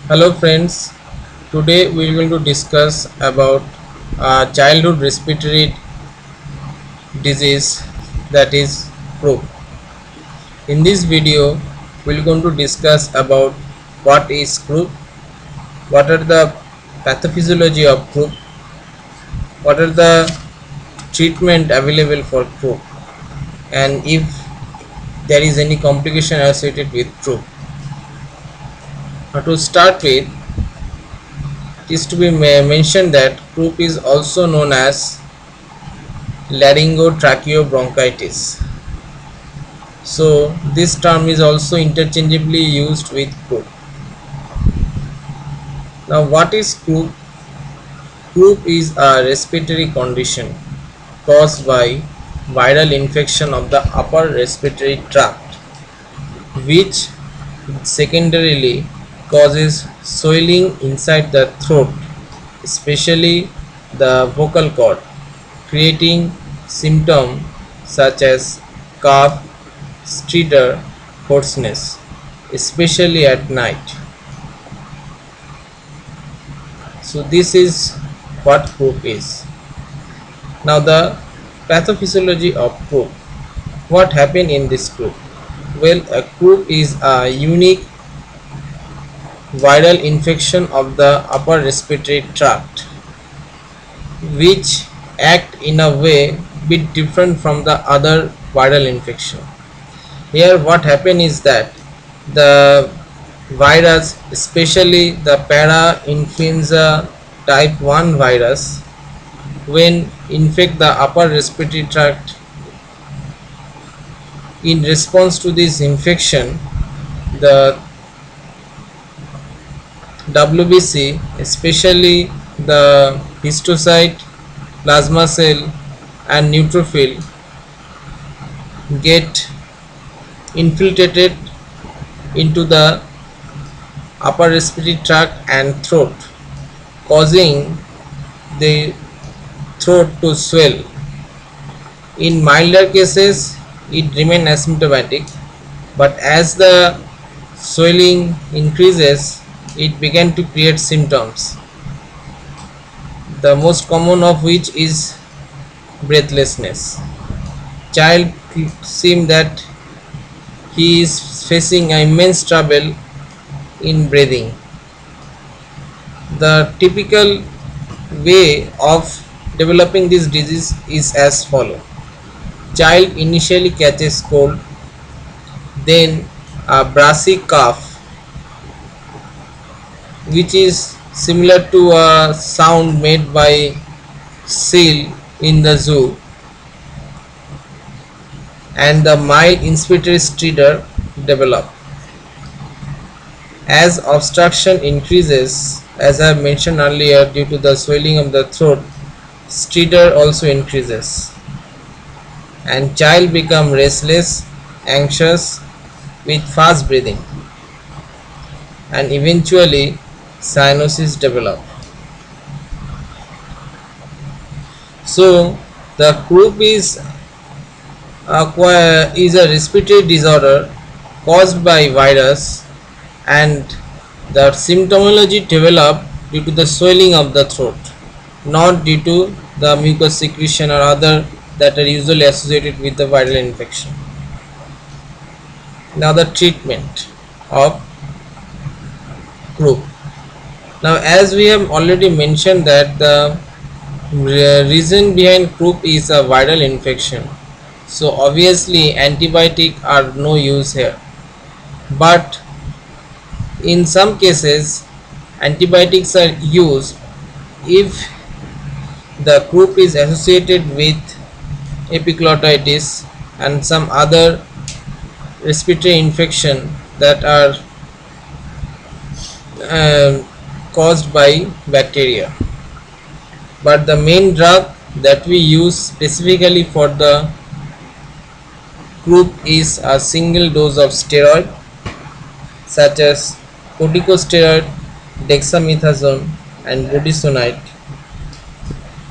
Hello friends, today we are going to discuss about childhood respiratory disease, that is croup. In this video we are going to discuss about what is croup, what are the pathophysiology of croup, what are the treatment available for croup, and if there is any complication associated with croup. Now to start with, it is to be mentioned that croup is also known as laryngotracheobronchitis. So this term is also interchangeably used with croup. Now what is croup? Croup is a respiratory condition caused by viral infection of the upper respiratory tract, which secondarily causes swelling inside the throat, especially the vocal cord, creating symptoms such as cough, stridor, hoarseness, especially at night. So this is what croup is. Now the pathophysiology of croup. What happened in this croup? Well, a croup is a unique viral infection of the upper respiratory tract, which act in a way bit different from the other viral infection. Here what happened is that the virus, especially the para-influenza type 1 virus, when infect the upper respiratory tract, in response to this infection, the WBC, especially the histiocyte, plasma cell and neutrophil, get infiltrated into the upper respiratory tract and throat, causing the throat to swell. In milder cases it remains asymptomatic, but as the swelling increases it began to create symptoms, the most common of which is breathlessness. Child seems that he is facing immense trouble in breathing. The typical way of developing this disease is as follows. Child initially catches cold, then a brassy cough, which is similar to a sound made by seal in the zoo, and the mild inspiratory stridor develop. As obstruction increases, as I mentioned earlier, due to the swelling of the throat, stridor also increases, and child become restless, anxious, with fast breathing, and eventually cyanosis develop. So the croup is a respiratory disorder caused by virus, and the symptomology develop due to the swelling of the throat, not due to the mucus secretion or other that are usually associated with the viral infection. Now the treatment of croup. Now as we have already mentioned that the reason behind croup is a viral infection, so obviously antibiotics are no use here, but in some cases antibiotics are used if the croup is associated with epiglottitis and some other respiratory infection that are caused by bacteria. But the main drug that we use specifically for the croup is a single dose of steroid, such as corticosteroid, dexamethasone and budesonide,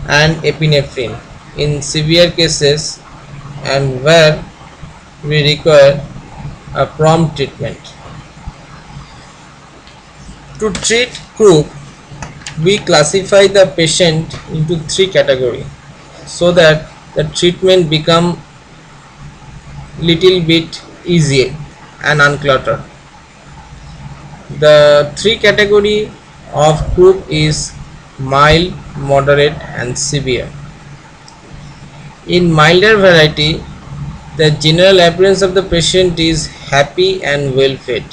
and epinephrine in severe cases, and where we require a prompt treatment. To treat croup, we classify the patient into three categories so that the treatment become little bit easier and uncluttered. The three category of croup is mild, moderate and severe. In milder variety, the general appearance of the patient is happy and well fed.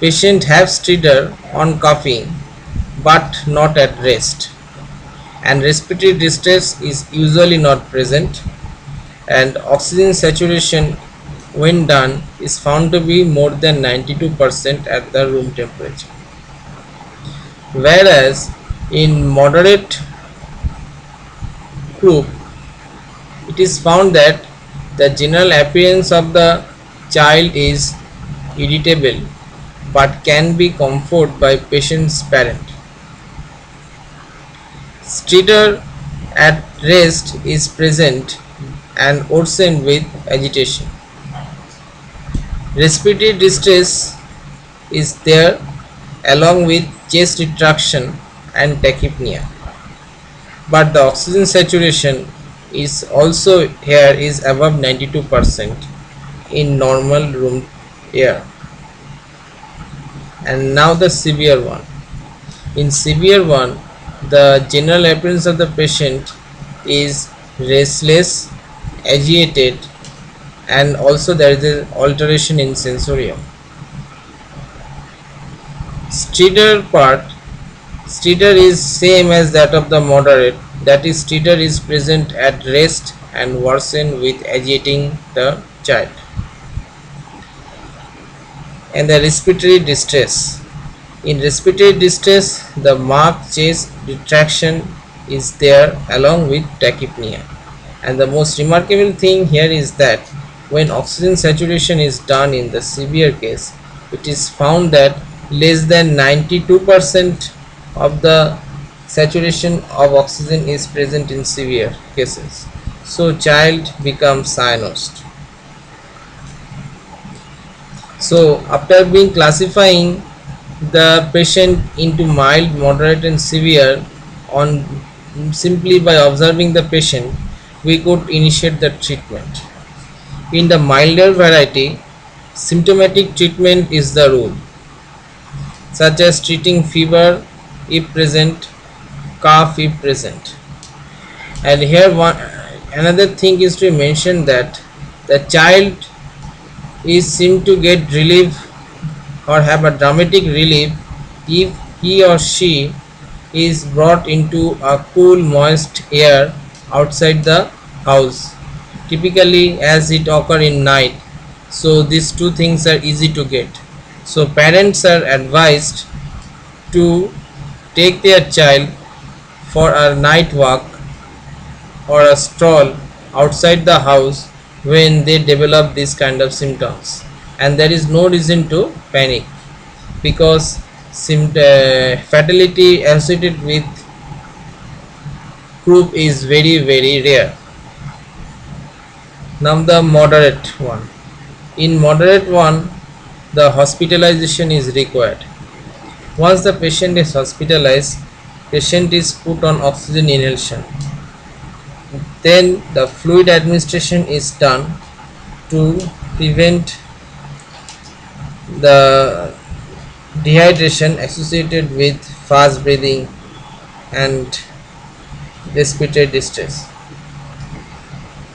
Patient have stridor on coughing but not at rest, and respiratory distress is usually not present, and oxygen saturation when done is found to be more than 92% at the room temperature. Whereas in moderate croup, it is found that the general appearance of the child is irritable but can be comforted by patient's parent. Stridor at rest is present and worsened with agitation. Respiratory distress is there along with chest retraction and tachypnea, but the oxygen saturation is also here is above 92% in normal room air. And now the severe one. In severe one, the general appearance of the patient is restless, agitated, and also there is an alteration in sensorium. Stridor part, stridor is same as that of the moderate, that is stridor is present at rest and worsen with agitating the child. And the respiratory distress. In respiratory distress, the marked chest retraction is there along with tachypnea. And the most remarkable thing here is that when oxygen saturation is done in the severe case, it is found that less than 92% of the saturation of oxygen is present in severe cases. So child becomes cyanosed. So after being classifying the patient into mild, moderate and severe on simply by observing the patient, we could initiate the treatment. In the milder variety, symptomatic treatment is the rule, such as treating fever if present, cough if present. And here another thing is to mention that the child is seen to get relief or have a dramatic relief if he or she is brought into a cool moist air outside the house, typically as it occur in night. So these two things are easy to get. So parents are advised to take their child for a night walk or a stroll outside the house when they develop this kind of symptoms, and there is no reason to panic because fatality associated with croup is very rare. Now the moderate one. In moderate one, the hospitalization is required. Once the patient is hospitalized, patient is put on oxygen inhalation. Then the fluid administration is done to prevent the dehydration associated with fast breathing and respiratory distress.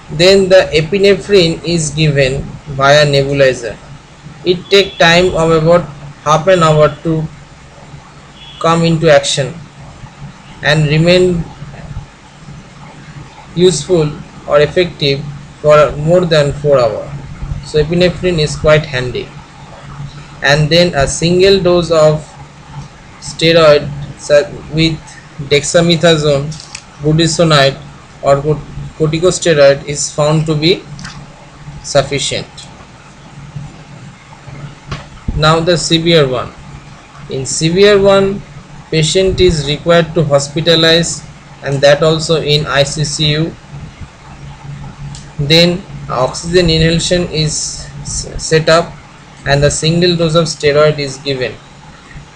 Then the epinephrine is given via nebulizer. It takes time of about half an hour to come into action and remain useful or effective for more than 4 hours. So epinephrine is quite handy. And then a single dose of steroid with dexamethasone, budesonide or corticosteroid is found to be sufficient. Now the severe one. In severe one, patient is required to hospitalize, and that also in ICCU. Then oxygen inhalation is set up and the single dose of steroid is given.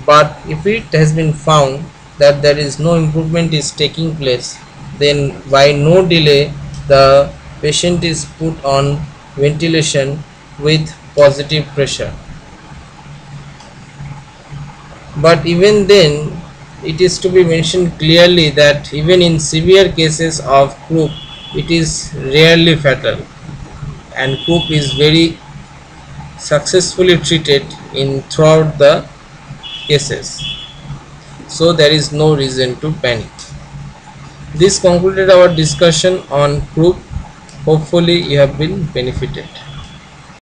But if it has been found that there is no improvement is taking place, then by no delay the patient is put on ventilation with positive pressure. But even then, it is to be mentioned clearly that even in severe cases of croup, it is rarely fatal, and croup is very successfully treated in throughout the cases. So there is no reason to panic. This concluded our discussion on croup. Hopefully you have been benefited.